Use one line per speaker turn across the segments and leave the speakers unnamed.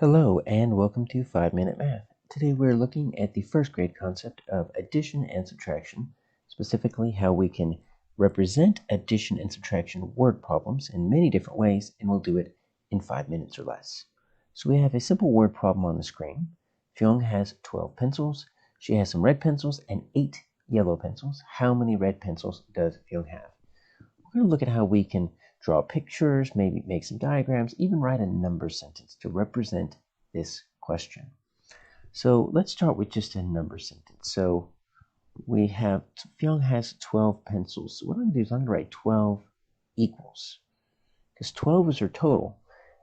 Hello and welcome to 5-Minute Math. Today we're looking at the first grade concept of addition and subtraction, specifically how we can represent addition and subtraction word problems in many different ways, and we'll do it in 5 minutes or less. So we have a simple word problem on the screen. Fyung has 12 pencils. She has some red pencils and 8 yellow pencils. How many red pencils does Fyung have? We're going to look at how we can draw pictures, maybe make some diagrams, even write a number sentence to represent this question. So let's start with just a number sentence. So we have, Fyung has 12 pencils. So what I'm going to do is I'm going to write 12 equals, because 12 is her total.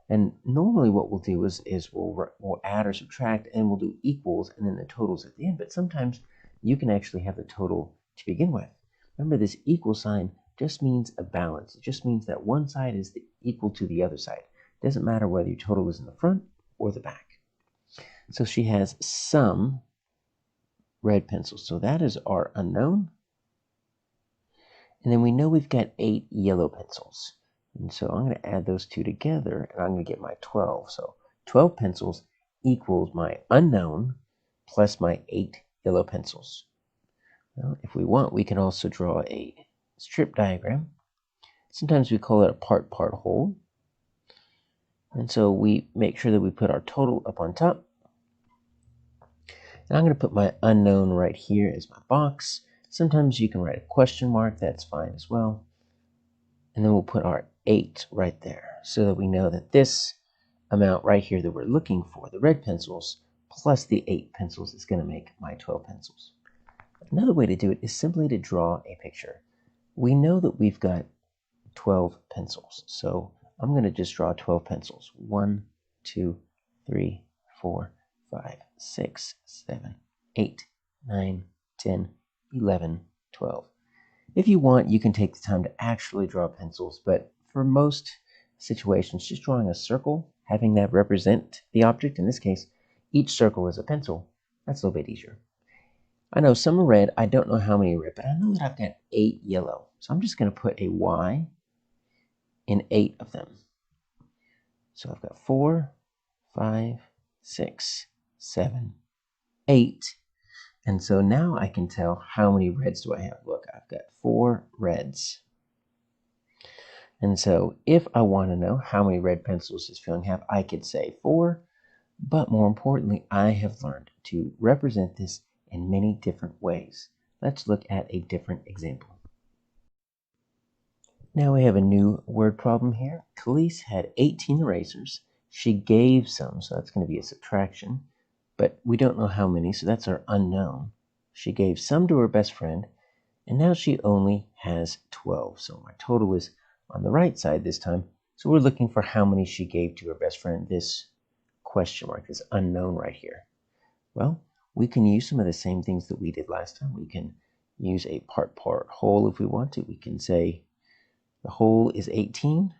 And normally what we'll do is we'll add or subtract, and we'll do equals and then the totals at the end. But sometimes you can actually have the total to begin with. Remember, this equal sign just means a balance. It just means that one side is equal to the other side. It doesn't matter whether your total is in the front or the back. So she has some red pencils. So that is our unknown. And then we know we've got 8 yellow pencils. And so I'm going to add those two together, and I'm going to get my 12. So 12 pencils equals my unknown plus my 8 yellow pencils. Well, if we want, we can also draw a strip diagram. Sometimes we call it a part-part whole. And so we make sure that we put our total up on top. And I'm going to put my unknown right here as my box. Sometimes you can write a question mark. That's fine as well. And then we'll put our 8 right there so that we know that this amount right here that we're looking for, the red pencils, plus the 8 pencils, is going to make my 12 pencils. Another way to do it is simply to draw a picture. We know that we've got 12 pencils, so I'm going to just draw 12 pencils. 1, 2, 3, 4, 5, 6, 7, 8, 9, 10, 11, 12. If you want, you can take the time to actually draw pencils, but for most situations, just drawing a circle, having that represent the object, in this case, each circle is a pencil, that's a little bit easier. I know some are red. I don't know how many red, but I know that I've got 8 yellow. So I'm just going to put a Y in 8 of them. So I've got 4, 5, 6, 7, 8. And so now I can tell how many reds do I have. Look, I've got 4 reds. And so if I want to know how many red pencils does Fyung have, I could say 4. But more importantly, I have learned to represent this in many different ways. Let's look at a different example. Now we have a new word problem here. Khalees had 18 erasers. She gave some, so that's going to be a subtraction. But we don't know how many, so that's our unknown. She gave some to her best friend, and now she only has 12. So my total is on the right side this time. So we're looking for how many she gave to her best friend, this question mark, this unknown right here. Well, we can use some of the same things that we did last time. We can use a part-part whole if we want to. We can say the whole is 18.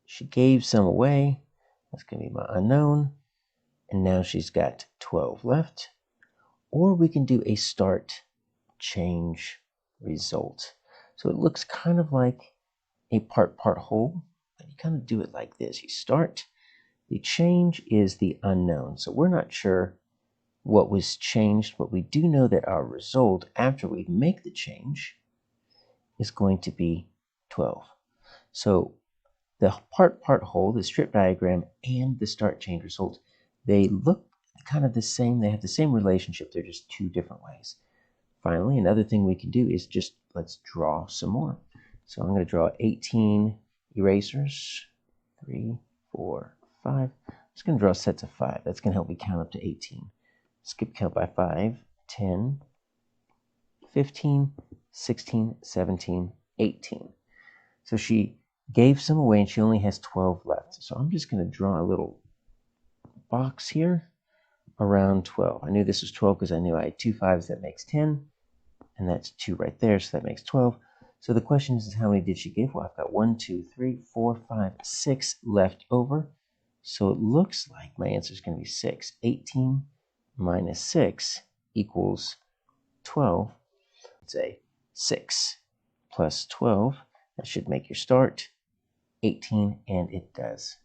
She gave some away. That's going to be my unknown. And now she's got 12 left. Or we can do a start, change, result. So it looks kind of like a part-part whole, but you kind of do it like this. You start. The change is the unknown. So we're not sure what was changed, but we do know that our result after we make the change is going to be 12. So the part-part whole, the strip diagram, and the start change result, they look kind of the same. They have the same relationship. They're just two different ways. Finally, another thing we can do is just let's draw some more. So I'm going to draw 18 erasers. 3, 4, 5. I'm just going to draw sets of 5. That's going to help me count up to 18. Skip count by 5, 10, 15, 16, 17, 18. So she gave some away and she only has 12 left. So I'm just going to draw a little box here around 12. I knew this was 12 because I knew I had 2 5s. That makes 10. And that's 2 right there, so that makes 12. So the question is how many did she give? Well, I've got 1, 2, 3, 4, 5, 6 left over. So it looks like my answer is going to be 6. 18 minus 6 equals 12. Let's say 6 plus 12. That should make your start 18, and it does.